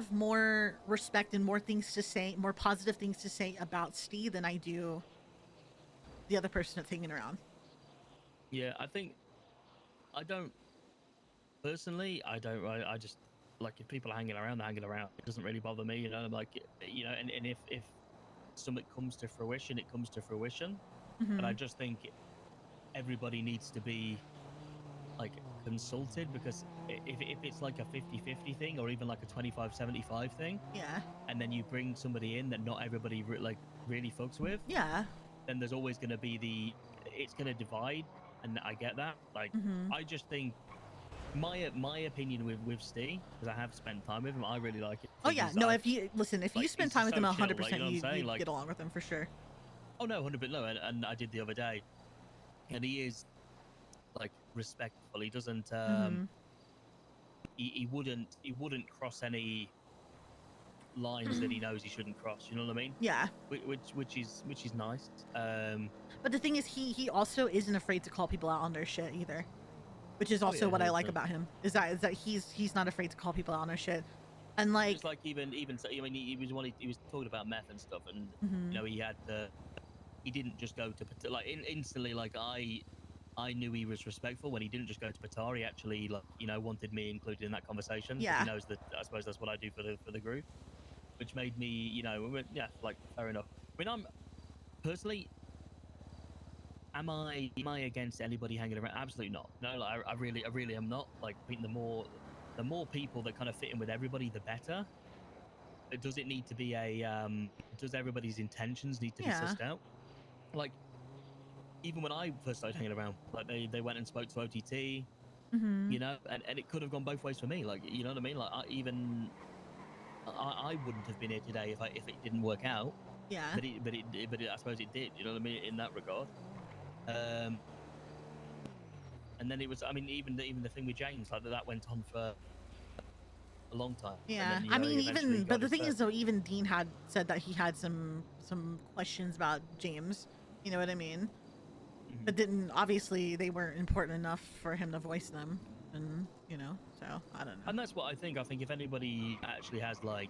have more respect and more things to say, more positive things to say about Steve than I do the other person that's hanging around. Yeah, I think I don't personally. I just like if people are hanging around, they're hanging around. It doesn't really bother me, you know. Like and if something comes to fruition, it comes to fruition. But I Mm-hmm. just think everybody needs to be like consulted because if it's like a 50-50 thing or even like a 25-75 thing, Yeah. and then you bring somebody in that not everybody like really fucks with, Yeah. then there's always going to be it's going to divide. And I get that. Like Mm-hmm. I just think my opinion with Steve, because I have spent time with him, I really like it. I Oh think yeah. he's No, if you listen, if you like spend he's time just with him so chill, like, you 100%, know what I'm saying, you'd like, get along with him for sure. oh no, 100%, no. And I did the other day, and he is like respectful. He doesn't Mm-hmm. he wouldn't cross any lines that he knows he shouldn't cross, you know what I mean? Yeah. Which is nice. But the thing is, he also isn't afraid to call people out on their shit either, which is Oh also yeah, what I like 100%. about him. Is that he's not afraid to call people out on their shit, and Just like, like even so, I mean, he was talking about meth and stuff, and mm-hmm. he didn't just go to like instantly, like I knew he was respectful when he didn't just go to Patar. He actually, like, wanted me included in that conversation because he Yeah. knows that I suppose that's what I do for the group, which made me, yeah, like fair enough. I mean, I'm personally, am I against anybody hanging around? Absolutely not. No, like, I really am not. Like, I think the more people that kind of fit in with everybody, the better. Does it need to be does everybody's intentions need to be Yeah. sussed out? Like, even when I first started hanging around, like they went and spoke to OTT, Mm-hmm. and it could have gone both ways for me. Like, you know what I mean? Like, I wouldn't have been here today if it didn't work out, Yeah. but I suppose it did. You know what I mean in that regard. Um, and then it was, I mean, even the thing with James, like that went on for a long time, and Yeah. then I he mean, eventually even but got the his thing say. is though, even Dean had said that he had some questions about James. You know what I mean? Mhm. But didn't obviously they weren't important enough for him to voice them, and so I don't know. And that's what I think. I think if anybody actually has like,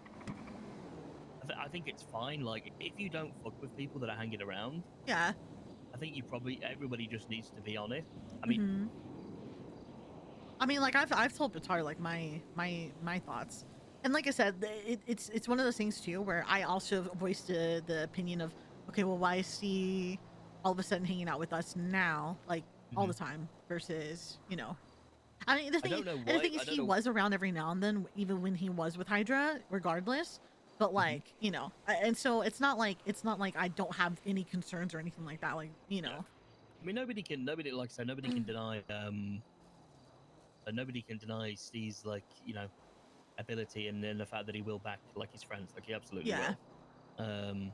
I think it's fine. Like, if you don't fuck with people that are hanging around, Yeah. I think everybody just needs to be honest. I mean, Mm-hmm. I mean, like I've told Batar like my thoughts, and like I said, it's one of those things too where I also voiced the opinion of, okay, well, why is he all of a sudden hanging out with us now, like all the mhm. time, versus I mean, I don't know the why. thing is, I don't he know. was around every now and then, even when he was with Hydra, regardless. But Mhm. like, and so it's not like I don't have any concerns or anything like that. Like, No, I mean, nobody, like I said, nobody can deny Steve's, like, ability, and then the fact that he will back like his friends, like he absolutely yeah, will. Um,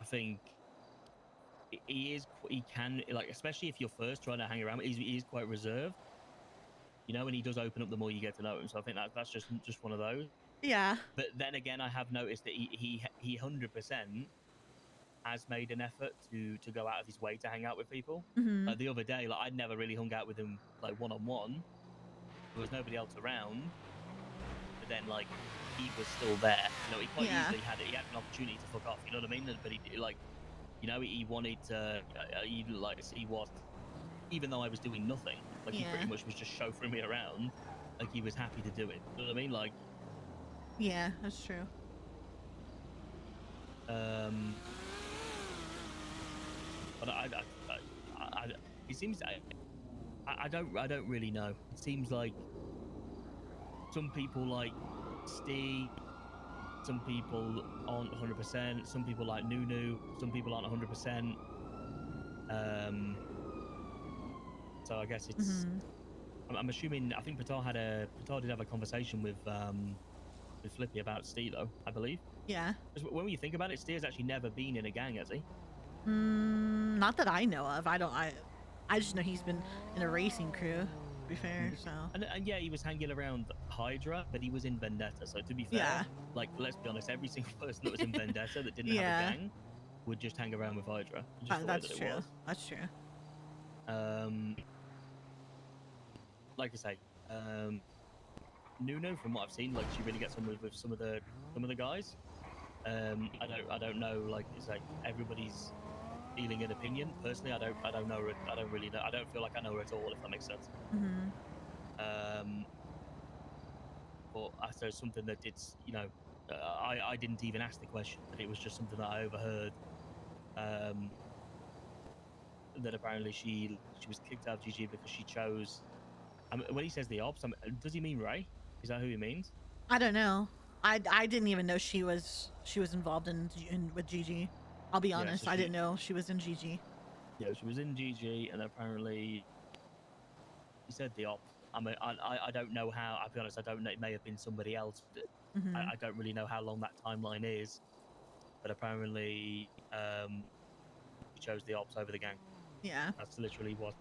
I think he can, like, especially if you're first trying to hang around, he is quite reserved, and he does open up the more you get to know him. So I think that's just one of those. yeah, But then again, I have noticed that he 100% has made an effort to go out of his way to hang out with people. hmm, Like the other day, like I'd never really hung out with him like one on one. There was nobody else around, but then like he was still there. He quite yeah, easily he had an opportunity to fuck off. You know what I mean? But he like he wanted to. He was, even though I was doing nothing, like he pretty yeah, much was just chauffeuring me around. Like he was happy to do it. You know what I mean? Like yeah. That's true. um, but I it seems I don't really know. It seems like some people like Steve, some people aren't 100%, some people like Nunu, some people aren't 100%. Um, so I guess it's. Hmm. I'm assuming. I think Patar did have a conversation with Flippy about Steve, though, I believe. Yeah. 'Cause when you think about it, Steve's actually never been in a gang, has he? Not that I know of. I don't. I just know he's been in a racing crew. To be fair, Mhm. so And yeah, he was hanging around Hydra, but he was in Vendetta. So to be fair, yeah, like, let's be honest, every single person that was in Vendetta that didn't have a yeah. gang would just hang around with Hydra, just the way that That's it true. was. That's true. Um, like I say, um, Nuno, from what I've seen, like she really gets on with some of the guys. I don't know. Like it's like everybody's feeling an opinion. Personally, I don't know her. I don't really know. I don't feel like I know her at all. If that makes sense. Mm-hmm. But I suppose something that it's I didn't even ask the question. It was just something that I overheard. That apparently she was kicked out of GG because she chose. When he says the ops, does he mean Ray? Is that who he means? I don't know. I didn't even know she was involved in with Gigi. I'll be Yeah, so honest. I didn't know she was in Gigi. yeah, she was in GG, and apparently he said the op. I don't know how. I'll be honest. I don't know. It may have been somebody else. But Mm-hmm. I don't really know how long that timeline is. But apparently, she chose the ops over the gang. Yeah. That's literally what